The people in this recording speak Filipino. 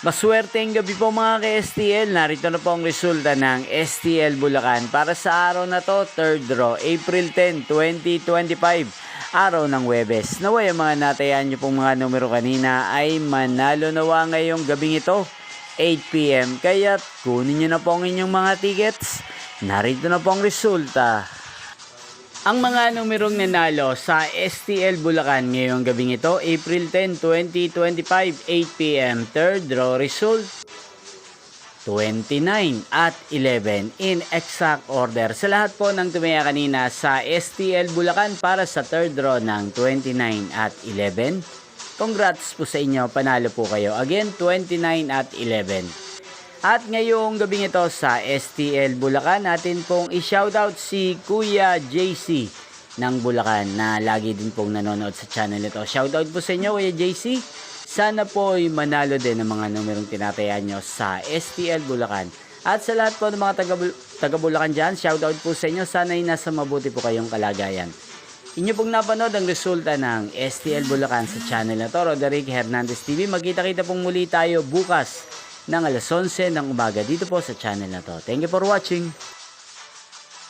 Maswerteng gabi po mga ka-STL. Narito na po ang resulta ng STL Bulacan para sa araw na to, 3rd draw, April 10, 2025. Araw ng Huwebes. Naway ang mga natayan nyo pong mga numero kanina ay manalo nawa ngayong gabing ito, 8 PM. Kaya't kunin nyo na po ang inyong mga tickets. Narito na po ang resulta. Ang mga numerong nanalo sa STL Bulacan ngayong gabing ito, April 10, 2025, 8 PM. Third draw result, 29 at 11 in exact order. Sa lahat po ng tumaya kanina sa STL Bulacan para sa third draw ng 29 at 11. Congrats po sa inyo, panalo po kayo. Again, 29 at 11. At ngayong gabing ito sa STL Bulacan, natin pong i-shoutout si Kuya JC ng Bulacan na lagi din pong nanonood sa channel ito. Shoutout po sa inyo, Kuya JC. Sana po ay manalo din ng mga numerong tinatayaan nyo sa STL Bulacan. At sa lahat po ng mga taga Bulacan dyan, shoutout po sa inyo. Sana ay nasa mabuti po kayong kalagayan. Inyo pong napanood ang resulta ng STL Bulacan sa channel na to, Roderick Hernandez TV. Magkita-kita pong muli tayo bukas ng alas 11 ng umaga dito po sa channel na to. Thank you for watching.